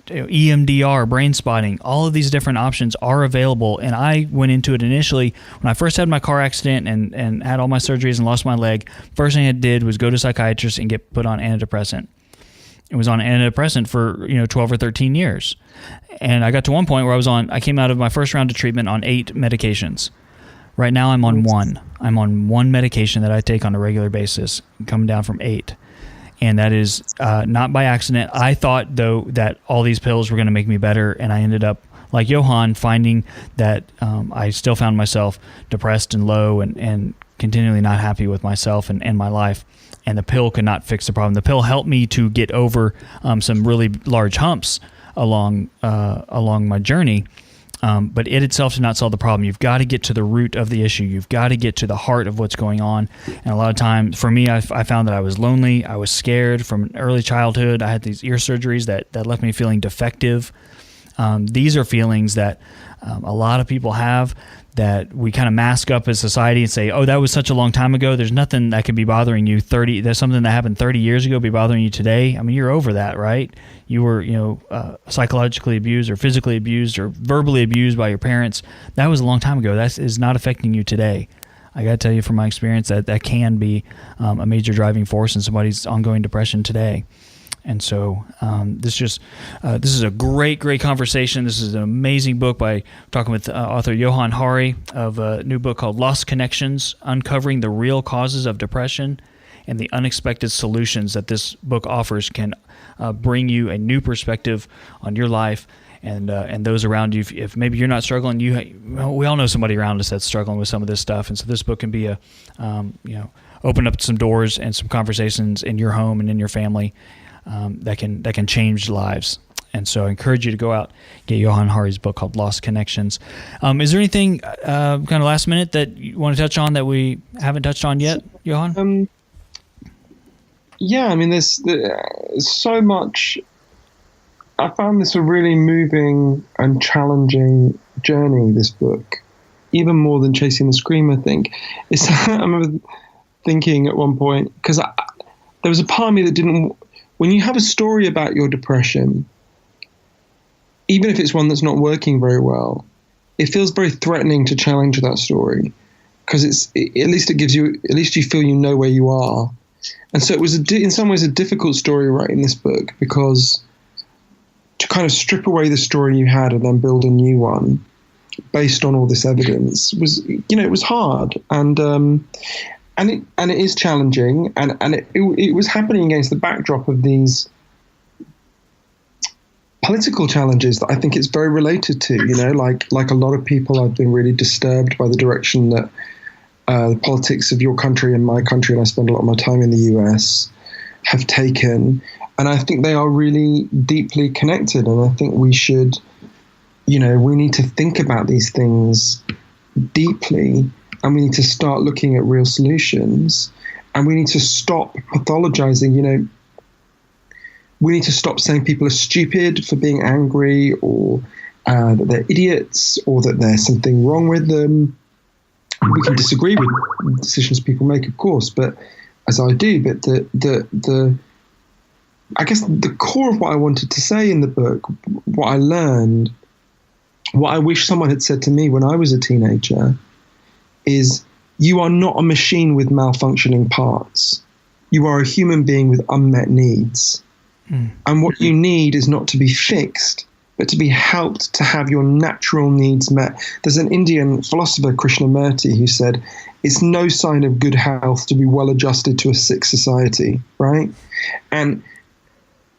EMDR, brain spotting, all of these different options are available. And I went into it initially when I first had my car accident and had all my surgeries and lost my leg. First thing I did was go to a psychiatrist and get put on antidepressant. It was on antidepressant for 12 or 13 years. And I got to one point where I came out of my first round of treatment on 8 medications. Right now I'm on 1. I'm on 1 medication that I take on a regular basis, coming down from 8. And that is not by accident. I thought, though, that all these pills were going to make me better, and I ended up, like Johann, finding that I still found myself depressed and low and continually not happy with myself and my life. And the pill could not fix the problem. The pill helped me to get over some really large humps along my journey, but it itself did not solve the problem. You've got to get to the root of the issue. You've got to get to the heart of what's going on. And a lot of times, for me, I found that I was lonely. I was scared from early childhood. I had these ear surgeries that left me feeling defective. These are feelings that a lot of people have, that we kind of mask up as society and say, oh, that was such a long time ago. There's nothing that could be bothering you. There's something that happened 30 years ago be bothering you today. I mean, you're over that, right? You were, psychologically abused or physically abused or verbally abused by your parents. That was a long time ago. That is not affecting you today. I got to tell you from my experience that can be a major driving force in somebody's ongoing depression today. And so this is a great conversation. This is an amazing book by talking with author Johann Hari of a new book called Lost Connections, Uncovering the Real Causes of Depression and the Unexpected Solutions that this book offers can bring you a new perspective on your life and those around you. If maybe you're not struggling, we all know somebody around us that's struggling with some of this stuff. And so this book can be open up some doors and some conversations in your home and in your family that can change lives. And so I encourage you to go out, get Johann Hari's book called Lost Connections. Is there anything kind of last minute that you want to touch on that we haven't touched on yet, Johann? Yeah, I mean, there's so much. I found this a really moving and challenging journey, this book, even more than Chasing the Scream, I think. I remember thinking at one point, because there was a part of me that didn't. When you have a story about your depression, even if it's one that's not working very well, it feels very threatening to challenge that story, because at least you feel you know where you are. And so it was in some ways a difficult story writing this book, because to kind of strip away the story you had and then build a new one based on all this evidence was, it was hard. And it is challenging, and it was happening against the backdrop of these political challenges that I think it's very related to. Like a lot of people, I've been really disturbed by the direction that the politics of your country and my country, and I spend a lot of my time in the US, have taken. And I think they are really deeply connected. And I think we should, we need to think about these things deeply. And we need to start looking at real solutions, and we need to stop pathologizing. We need to stop saying people are stupid for being angry, or that they're idiots, or that there's something wrong with them. We can disagree with decisions people make, of course, but as I do. But I guess the core of what I wanted to say in the book, what I learned, what I wish someone had said to me when I was a teenager, is you are not a machine with malfunctioning parts. You are a human being with unmet needs. And what you need is not to be fixed, but to be helped to have your natural needs met. There's an Indian philosopher, Krishnamurti, who said, it's no sign of good health to be well adjusted to a sick society, right? And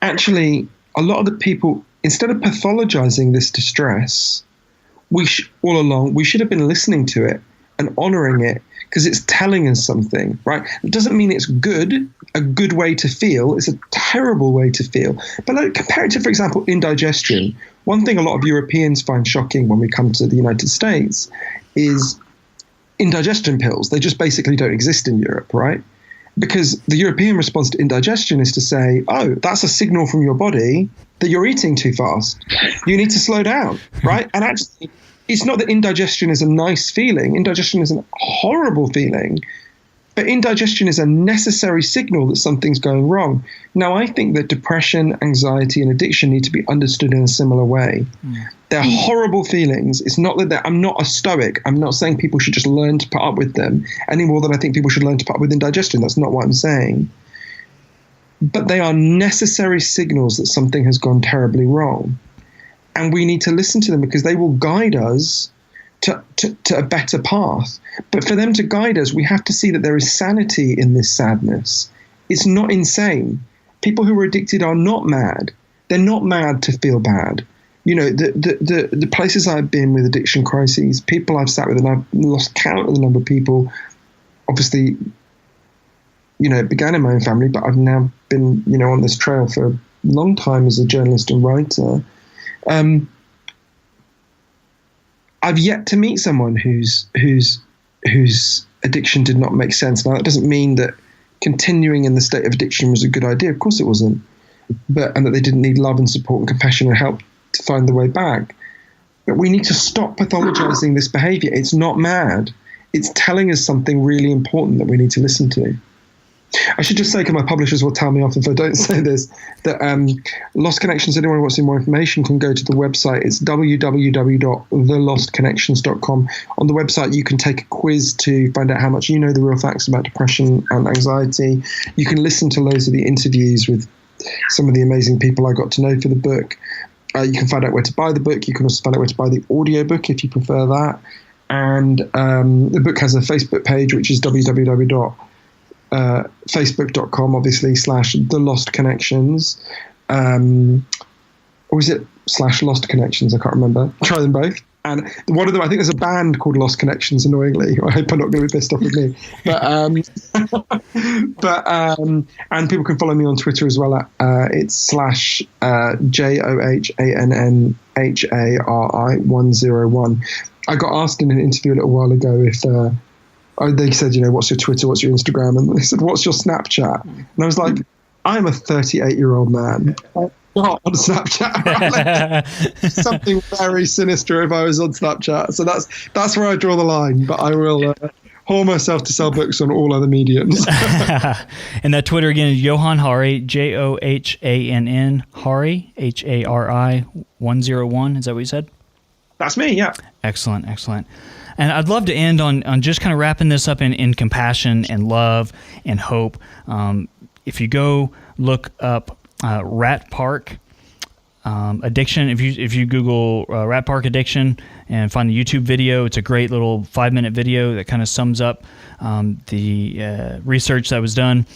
actually, a lot of the people, instead of pathologizing this distress, all along, we should have been listening to it and honoring it, because it's telling us something, right? It doesn't mean it's a good way to feel. It's a terrible way to feel. But compare it to, for example, indigestion. One thing a lot of Europeans find shocking when we come to the United States is indigestion pills. They just basically don't exist in Europe, right? Because the European response to indigestion is to say, oh, that's a signal from your body that you're eating too fast. You need to slow down, right? And actually, it's not that indigestion is a nice feeling. Indigestion is a horrible feeling. But indigestion is a necessary signal that something's going wrong. Now, I think that depression, anxiety, and addiction need to be understood in a similar way. They're horrible feelings. It's not that I'm not a stoic. I'm not saying people should just learn to put up with them any more than I think people should learn to put up with indigestion. That's not what I'm saying. But they are necessary signals that something has gone terribly wrong. And we need to listen to them because they will guide us to a better path. But for them to guide us, we have to see that there is sanity in this sadness. It's not insane. People who are addicted are not mad. They're not mad to feel bad. You know, the places I've been with addiction crises, people I've sat with, and I've lost count of the number of people. Obviously, you know, it began in my own family, but I've now been, you know, on this trail for a long time as a journalist and writer. I've yet to meet someone whose addiction did not make sense. Now, that doesn't mean that continuing in the state of addiction was a good idea. Of course it wasn't. And that they didn't need love and support and compassion and help to find the way back. But we need to stop pathologizing this behavior. It's not mad. It's telling us something really important that we need to listen to. I should just say, because my publishers will tell me off if I don't say this, that Lost Connections, anyone who wants more information can go to the website. It's www.thelostconnections.com. On the website, you can take a quiz to find out how much you know the real facts about depression and anxiety. You can listen to loads of the interviews with some of the amazing people I got to know for the book. You can find out where to buy the book. You can also find out where to buy the audiobook if you prefer that. And the book has a Facebook page, which is facebook.com, obviously, /The Lost Connections. Or is it /Lost Connections? I can't remember. Try them both. And one of them, I think there's a band called Lost Connections, annoyingly. I hope I'm not going to be pissed off with me. And people can follow me on Twitter as well. It's /JohannHari101. I got asked in an interview a little while ago if they said, you know, what's your Twitter, what's your Instagram? And they said, what's your Snapchat? And I was like, I'm a 38-year-old man. I'm not on Snapchat. Something very sinister if I was on Snapchat. So that's where I draw the line. But I will haul myself to sell books on all other mediums. And that Twitter again is Johann Hari, Johann Hari, Hari 101. Is that what you said? That's me, yeah. Excellent. And I'd love to end on just kind of wrapping this up in compassion and love and hope. If you go look up Rat Park addiction, if you Google Rat Park addiction and find the YouTube video, it's a great little 5-minute video that kind of sums up the research that was done.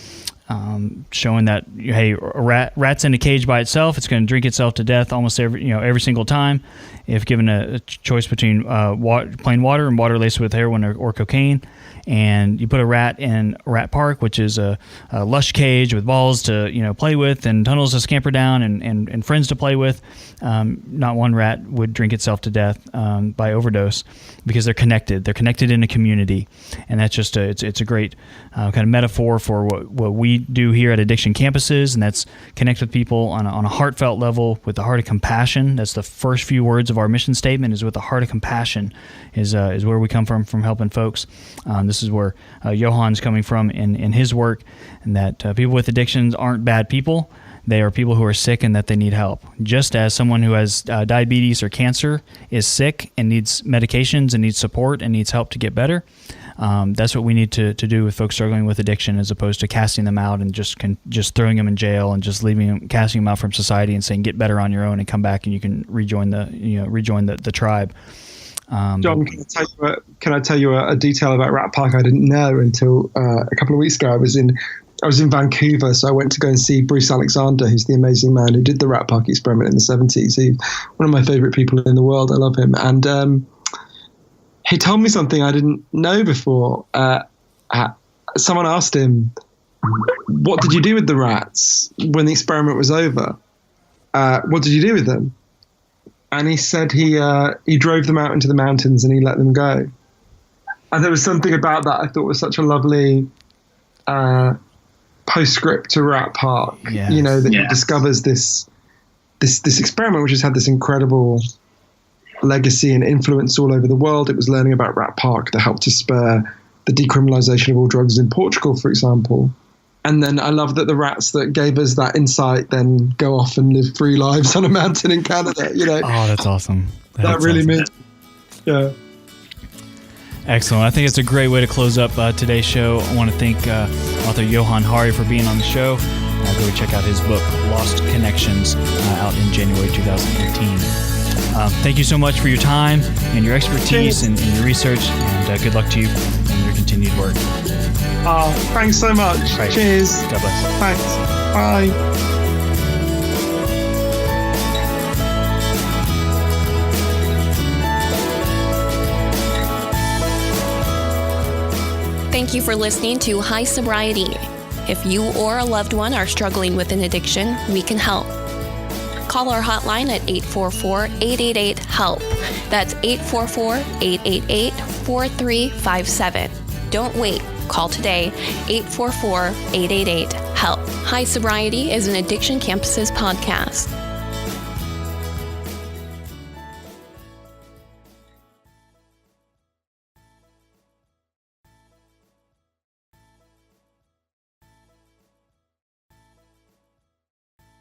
Showing that, hey, a rat's in a cage by itself, it's going to drink itself to death almost every single time. If given a choice between plain water and water laced with heroin or cocaine, and you put a rat in a rat park, which is a lush cage with balls to play with and tunnels to scamper down and friends to play with, not one rat would drink itself to death by overdose because they're connected. They're connected in a community, and that's just it's a great kind of metaphor for what we do here at Addiction Campuses, and that's connect with people on a heartfelt level with the heart of compassion. That's the first few words of our mission statement, is with the heart of compassion is where we come from helping folks. This is where Johann's coming from in his work, and that people with addictions aren't bad people. They are people who are sick and that they need help. Just as someone who has diabetes or cancer is sick and needs medications and needs support and needs help to get better, that's what we need to do with folks struggling with addiction, as opposed to casting them out and just throwing them in jail and just casting them out from society and saying, get better on your own and come back and you can rejoin the tribe. John, can I tell you a detail about Rat Park I didn't know until a couple of weeks ago? I was in Vancouver, so I went to go and see Bruce Alexander, who's the amazing man who did the Rat Park experiment in the 70s. He's one of my favorite people in the world. I love him. And he told me something I didn't know before. Someone asked him, what did you do with the rats when the experiment was over? What did you do with them? And he said he drove them out into the mountains and he let them go. And there was something about that I thought was such a lovely postscript to Rat Park. Yes. He discovers this experiment, which has had this incredible legacy and influence all over the world. It was learning about Rat Park that helped to spur the decriminalization of all drugs in Portugal, for example. And then I love that the rats that gave us that insight then go off and live free lives on a mountain in Canada, you know. Oh, that's awesome. That really means, yeah. Excellent. I think it's a great way to close up today's show. I want to thank author Johann Hari for being on the show. Go check out his book, Lost Connections, out in January 2018. Thank you so much for your time and your expertise and your research, and good luck to you in your continued work. Oh, thanks so much. Right. Cheers. God bless. Thanks. Bye. Thank you for listening to High Sobriety. If you or a loved one are struggling with an addiction, we can help. Call our hotline at 844-888-HELP. That's 844-888-4357. Don't wait. Call today, 844-888-HELP. High Sobriety is an Addiction Campuses podcast.